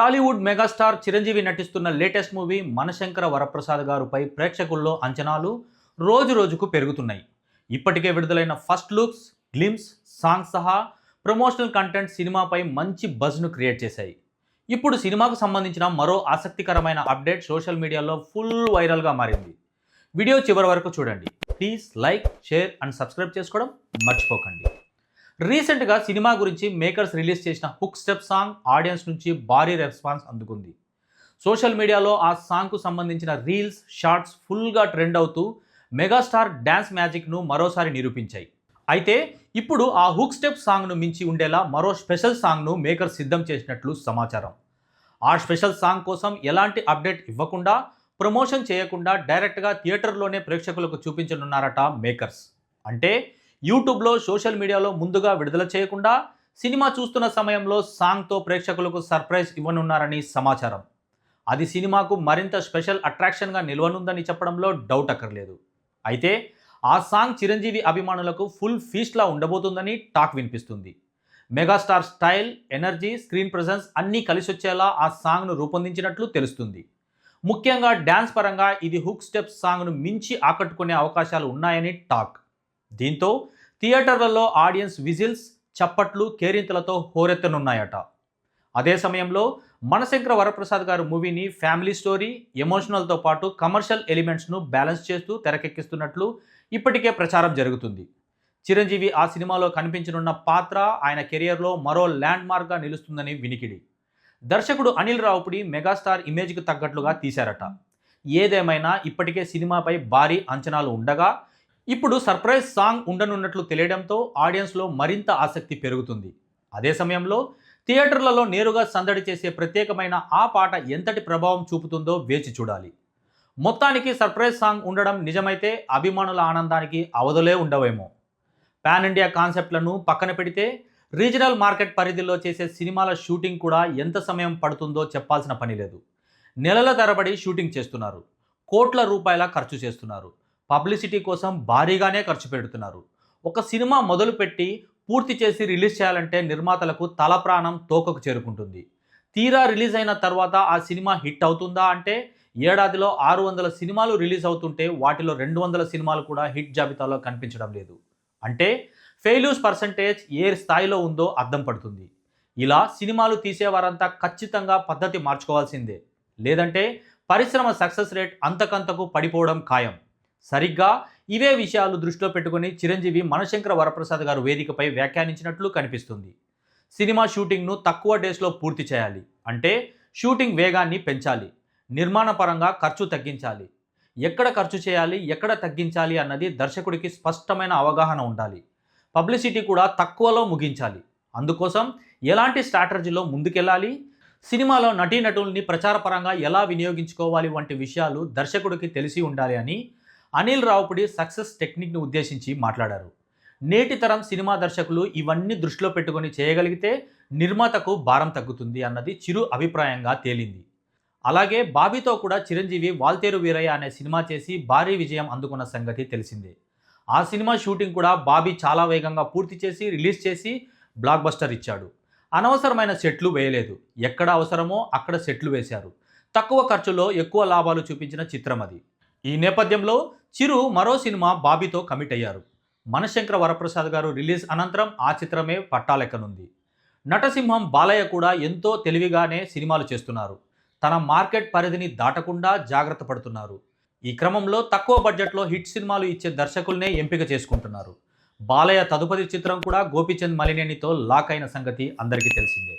Tollywood megastar Chiranjeevi నటిస్తున్న latest movie మనశంకర Varaprasad గారుపై ప్రేక్షకుల్లో అంచనాలు రోజు రోజుకు పెరుగుతున్నాయి. ఇప్పటికే విడుదలైన ఫస్ట్ లుక్స్, గ్లిమ్స్, సాంగ్స్ సహా ప్రమోషనల్ కంటెంట్ సినిమాపై మంచి బజ్ను క్రియేట్ చేశాయి. ఇప్పుడు సినిమాకు సంబంధించిన మరో ఆసక్తికరమైన అప్డేట్ సోషల్ మీడియాలో ఫుల్ వైరల్గా మారింది. వీడియో చివరి వరకు చూడండి. Please like, share and subscribe చేసుకోవడం మర్చిపోకండి. రీసెంట్గా సినిమా గురించి మేకర్స్ రిలీజ్ చేసిన హుక్ స్టెప్ సాంగ్ ఆడియన్స్ నుంచి భారీ రెస్పాన్స్ అందుకుంది. సోషల్ మీడియాలో ఆ సాంగ్కు సంబంధించిన రీల్స్, షార్ట్స్ ఫుల్గా ట్రెండ్ అవుతూ మెగాస్టార్ డ్యాన్స్ మ్యాజిక్ను మరోసారి నిరూపించాయి. అయితే ఇప్పుడు ఆ హుక్ స్టెప్ సాంగ్ను మించి ఉండేలా మరో స్పెషల్ సాంగ్ను మేకర్స్ సిద్ధం చేసినట్లు సమాచారం. ఆ స్పెషల్ సాంగ్ కోసం ఎలాంటి అప్డేట్ ఇవ్వకుండా, ప్రమోషన్ చేయకుండా డైరెక్ట్గా థియేటర్లోనే ప్రేక్షకులకు చూపించనున్నారట మేకర్స్. అంటే యూట్యూబ్లో, సోషల్ మీడియాలో ముందుగా విడుదల చేయకుండా సినిమా చూస్తున్న సమయంలో సాంగ్తో ప్రేక్షకులకు సర్ప్రైజ్ ఇవ్వనున్నారని సమాచారం. అది సినిమాకు మరింత స్పెషల్ అట్రాక్షన్గా నిలవనుందని చెప్పడంలో డౌట్ అక్కర్లేదు. అయితే ఆ సాంగ్ చిరంజీవి అభిమానులకు ఫుల్ ఫీస్ట్లా ఉండబోతుందని టాక్ వినిపిస్తుంది. Megastar style, energy, screen presence అన్నీ కలిసొచ్చేలా ఆ సాంగ్ను రూపొందించినట్లు తెలుస్తుంది. ముఖ్యంగా డ్యాన్స్ పరంగా ఇది హుక్ స్టెప్ సాంగ్ను మించి ఆకట్టుకునే అవకాశాలు ఉన్నాయని టాక్. దీంతో థియేటర్లలో ఆడియన్స్ విజిల్స్, చప్పట్లు, కేరింతలతో హోరెత్తనున్నాయట. అదే సమయంలో మనశంకర వరప్రసాద్ గారు మూవీని ఫ్యామిలీ స్టోరీ, ఎమోషనల్తో పాటు కమర్షియల్ ఎలిమెంట్స్ను బ్యాలెన్స్ చేస్తూ తెరకెక్కిస్తున్నట్లు ఇప్పటికే ప్రచారం జరుగుతుంది. చిరంజీవి ఆ సినిమాలో కనిపించనున్న పాత్ర ఆయన కెరియర్లో మరో ల్యాండ్ మార్క్గా నిలుస్తుందని వినికిడి. దర్శకుడు అనిల్ రావుపుడి మెగాస్టార్ ఇమేజ్కి తగ్గట్లుగా తీశారట. ఏదేమైనా ఇప్పటికే సినిమాపై భారీ అంచనాలు ఉండగా ఇప్పుడు సర్ప్రైజ్ సాంగ్ ఉండనున్నట్లు తెలియడంతో ఆడియన్స్లో మరింత ఆసక్తి పెరుగుతుంది. అదే సమయంలో థియేటర్లలో నేరుగా సందడి చేసే ప్రత్యేకమైన ఆ పాట ఎంతటి ప్రభావం చూపుతుందో వేచి చూడాలి. మొత్తానికి సర్ప్రైజ్ సాంగ్ ఉండడం నిజమైతే అభిమానుల ఆనందానికి అవధులే ఉండవేమో. పాన్ ఇండియా కాన్సెప్ట్లను పక్కన పెడితే రీజనల్ మార్కెట్ పరిధిలో చేసే సినిమాల షూటింగ్ కూడా ఎంత సమయం పడుతుందో చెప్పాల్సిన పని లేదు. నెలల తరబడి షూటింగ్ చేస్తున్నారు, కోట్ల రూపాయల ఖర్చు చేస్తున్నారు, పబ్లిసిటీ కోసం భారీగానే ఖర్చు పెడుతున్నారు. ఒక సినిమా మొదలుపెట్టి పూర్తి చేసి రిలీజ్ చేయాలంటే నిర్మాతలకు తల ప్రాణం తోకకు చేరుకుంటుంది. తీరా రిలీజ్ అయిన తర్వాత ఆ సినిమా హిట్ అవుతుందా అంటే ఏడాదిలో 600 సినిమాలు రిలీజ్ అవుతుంటే వాటిలో 200 సినిమాలు కూడా హిట్ జాబితాలో కనిపించడం లేదు. అంటే ఫెయిల్యూర్స్ పర్సంటేజ్ ఏ స్థాయిలో ఉందో అర్థం పడుతుంది. ఇలా సినిమాలు తీసేవారంతా ఖచ్చితంగా పద్ధతి మార్చుకోవాల్సిందే. లేదంటే పరిశ్రమ సక్సెస్ రేట్ అంతకంతకు పడిపోవడం ఖాయం. సరిగ్గా ఇవే విషయాలు దృష్టిలో పెట్టుకుని చిరంజీవి మనశంకర వరప్రసాద్ గారు వేదికపై వ్యాఖ్యానించినట్లు కనిపిస్తుంది. సినిమా షూటింగ్ను తక్కువ డేస్లో పూర్తి చేయాలి అంటే షూటింగ్ వేగాన్ని పెంచాలి, నిర్మాణ పరంగా ఖర్చు తగ్గించాలి. ఎక్కడ ఖర్చు చేయాలి, ఎక్కడ తగ్గించాలి అన్నది దర్శకుడికి స్పష్టమైన అవగాహన ఉండాలి. పబ్లిసిటీ కూడా తక్కువలో ముగించాలి. అందుకోసం ఎలాంటి స్ట్రాటజీలో ముందుకెళ్ళాలి, సినిమాలో నటీనటుల్ని ప్రచారపరంగా ఎలా వినియోగించుకోవాలి వంటి విషయాలు దర్శకుడికి తెలిసి ఉండాలి అని అనిల్ రావుపుడి సక్సెస్ టెక్నిక్ని ఉద్దేశించి మాట్లాడారు. నేటి తరం సినిమా దర్శకులు ఇవన్నీ దృష్టిలో పెట్టుకొని చేయగలిగితే నిర్మాతకు భారం తగ్గుతుంది అన్నది చిరు అభిప్రాయంగా తేలింది. అలాగే బాబీతో కూడా చిరంజీవి వాల్తేరు వీరయ్య అనే సినిమా చేసి భారీ విజయం అందుకున్న సంగతి తెలిసిందే. ఆ సినిమా షూటింగ్ కూడా బాబీ చాలా వేగంగా పూర్తి చేసి రిలీజ్ చేసి బ్లాక్ బస్టర్ ఇచ్చాడు. అనవసరమైన సెట్లు వేయలేదు, ఎక్కడ అవసరమో అక్కడ సెట్లు వేశారు. తక్కువ ఖర్చులో ఎక్కువ లాభాలు చూపించిన చిత్రం అది. ఈ నేపథ్యంలో చిరు మరో సినిమా బాబీతో కమిట్ అయ్యారు. మనశంకర వరప్రసాద్ గారు రిలీజ్ అనంతరం ఆ చిత్రమే పట్టాలెక్కనుంది. నటసింహం బాలయ్య కూడా ఎంతో తెలివిగానే సినిమాలు చేస్తున్నారు. తన మార్కెట్ పరిధిని దాటకుండా జాగ్రత్త పడుతున్నారు. ఈ క్రమంలో తక్కువ బడ్జెట్లో హిట్ సినిమాలు ఇచ్చే దర్శకుల్నే ఎంపిక చేసుకుంటున్నారు. బాలయ్య తదుపరి చిత్రం కూడా గోపీచంద్ మలినేనితో లాక్ అయిన సంగతి అందరికీ తెలిసిందే.